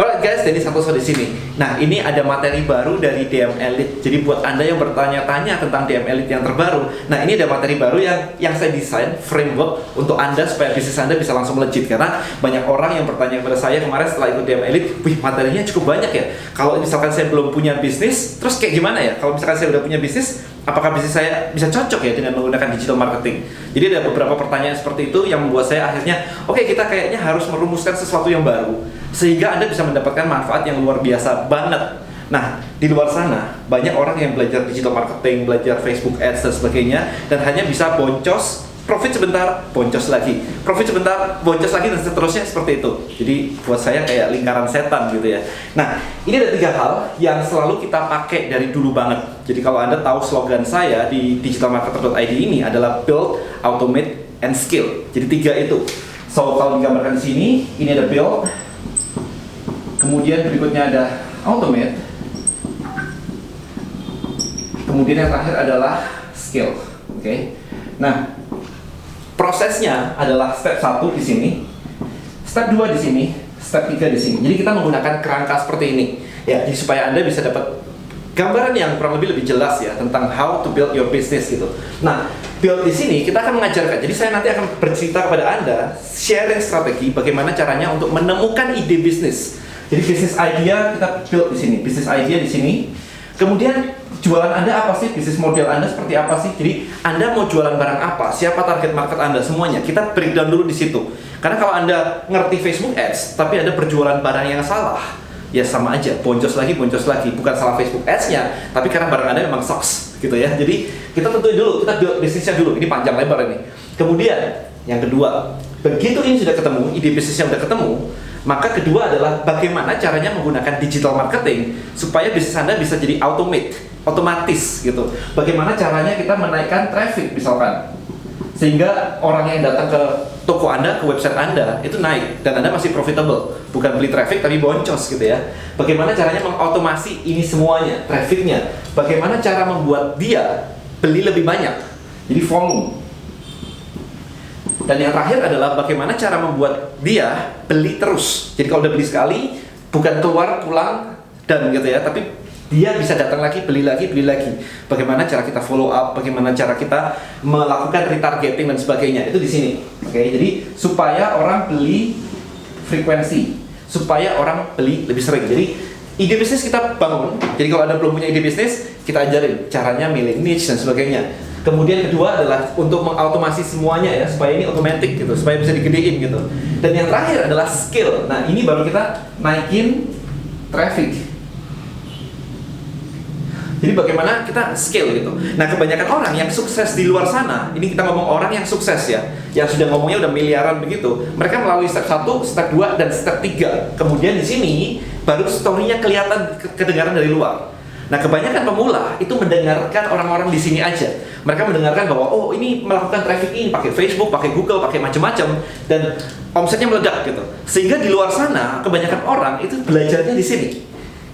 Alright guys, Denny Santoso di sini. Nah, ini ada materi baru dari DM Elite. Jadi buat Anda yang bertanya-tanya tentang DM Elite yang terbaru, nah ini ada materi baru yang saya desain framework untuk Anda supaya bisnis Anda bisa langsung melejit. Karena banyak orang yang bertanya kepada saya kemarin setelah ikut DM Elite, wih materinya cukup banyak ya. Kalau misalkan saya belum punya bisnis, terus kayak gimana ya? Kalau misalkan saya udah punya bisnis, apakah bisnis saya bisa cocok ya dengan menggunakan digital marketing? Jadi ada beberapa pertanyaan seperti itu yang membuat saya akhirnya, oke, kita kayaknya harus merumuskan sesuatu yang baru sehingga Anda bisa mendapatkan manfaat yang luar biasa banget. Nah, di luar sana banyak orang yang belajar digital marketing, belajar Facebook Ads dan sebagainya, dan hanya bisa boncos, profit sebentar, boncos lagi, profit sebentar, boncos lagi, dan seterusnya seperti itu. Jadi buat saya kayak lingkaran setan gitu ya. Nah, ini ada 3 hal yang selalu kita pakai dari dulu banget. Jadi kalau Anda tahu slogan saya di digitalmarketer.id ini adalah build, automate, and scale. Jadi 3 itu. So kalau digambarkan di sini, ini ada build, kemudian berikutnya ada automate, kemudian yang terakhir adalah scale. Oke. Nah, prosesnya adalah step 1 di sini, step 2 di sini, step 3 di sini. Jadi kita menggunakan kerangka seperti ini ya, jadi supaya Anda bisa dapat gambaran yang kurang lebih jelas ya tentang how to build your business gitu. Nah, build di sini kita akan mengajarkan. Jadi saya nanti akan bercerita kepada Anda, sharing strategi bagaimana caranya untuk menemukan ide bisnis. Jadi bisnis idea kita build di sini, bisnis idea di sini. Kemudian jualan Anda apa sih? Bisnis model Anda seperti apa sih? Jadi Anda mau jualan barang apa? Siapa target market Anda? Semuanya kita breakdown dulu di situ. Karena kalau Anda ngerti Facebook Ads, tapi Anda berjualan barang yang salah, ya sama aja, boncos lagi. Bukan salah Facebook Ads-nya, tapi karena barang Anda memang sucks gitu ya. Jadi kita tentuin dulu, kita build bisnisnya dulu. Ini panjang lebar ini. Kemudian yang kedua, begitu ini sudah ketemu, ide bisnisnya sudah ketemu, maka kedua adalah bagaimana caranya menggunakan digital marketing supaya bisnis Anda bisa jadi otomatis gitu. Bagaimana caranya kita menaikkan traffic misalkan, sehingga orang yang datang ke toko Anda, ke website Anda itu naik dan Anda masih profitable, bukan beli traffic tapi boncos gitu ya. Bagaimana caranya mengotomasi ini semuanya, trafficnya. Bagaimana cara membuat dia beli lebih banyak, jadi volume. Dan yang terakhir adalah bagaimana cara membuat dia beli terus. Jadi kalau udah beli sekali, bukan keluar, pulang, dan gitu ya, tapi dia bisa datang lagi, beli lagi. Bagaimana cara kita follow up, bagaimana cara kita melakukan retargeting dan sebagainya. Itu di sini. Oke, jadi supaya orang beli frekuensi, supaya orang beli lebih sering. Jadi ide bisnis kita bangun. Jadi kalau Anda belum punya ide bisnis, kita ajarin caranya milih niche dan sebagainya. Kemudian kedua adalah untuk mengautomasi semuanya ya, supaya ini otomatis gitu, supaya bisa digedein gitu. Dan yang terakhir adalah skill. Nah, ini baru kita naikin traffic. Jadi bagaimana kita scale gitu. Nah, kebanyakan orang yang sukses di luar sana, ini kita ngomong orang yang sukses ya, yang sudah ngomongnya udah miliaran begitu. Mereka melalui step 1, step 2, dan step 3. Kemudian di sini baru story-nya kelihatan kedengaran dari luar. Nah, kebanyakan pemula itu mendengarkan orang-orang di sini aja. Mereka mendengarkan bahwa oh ini melakukan traffic ini pakai Facebook, pakai Google, pakai macam-macam, dan omsetnya meledak gitu. Sehingga di luar sana kebanyakan orang itu belajarnya di sini.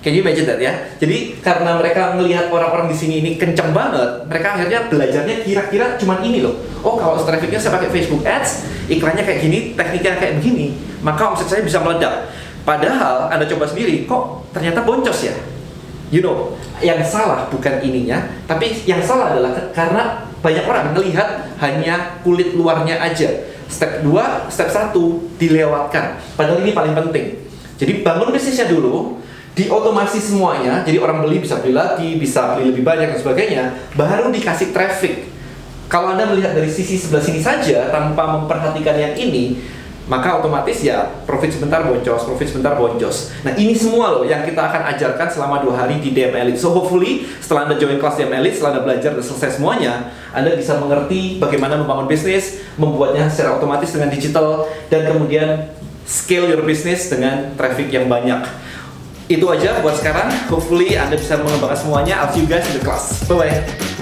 Can you imagine that ya? Jadi karena mereka melihat orang-orang di sini ini kenceng banget, mereka akhirnya belajarnya kira-kira cuman ini loh. Oh, kalau trafficnya saya pakai Facebook Ads, iklannya kayak gini, tekniknya kayak begini, maka omset saya bisa meledak. Padahal Anda coba sendiri, kok ternyata boncos ya? You know, yang salah bukan ininya, tapi yang salah adalah karena banyak orang melihat hanya kulit luarnya aja. Step 2, step 1 dilewatkan. Padahal ini paling penting. Jadi bangun bisnisnya dulu, diotomasi semuanya, jadi orang beli bisa beli lagi, bisa beli lebih banyak dan sebagainya, baru dikasih traffic. Kalau Anda melihat dari sisi sebelah sini saja tanpa memperhatikan yang ini, maka otomatis ya profit sebentar boncos. Nah, ini semua loh yang kita akan ajarkan selama 2 hari di DM Elite. So hopefully setelah Anda join kelas DM Elite, setelah Anda belajar dan selesai semuanya, Anda bisa mengerti bagaimana membangun bisnis, membuatnya secara otomatis dengan digital, dan kemudian scale your business dengan traffic yang banyak. Itu aja buat sekarang. Hopefully Anda bisa mengembangkan semuanya. I'll see you guys in the class. Bye bye.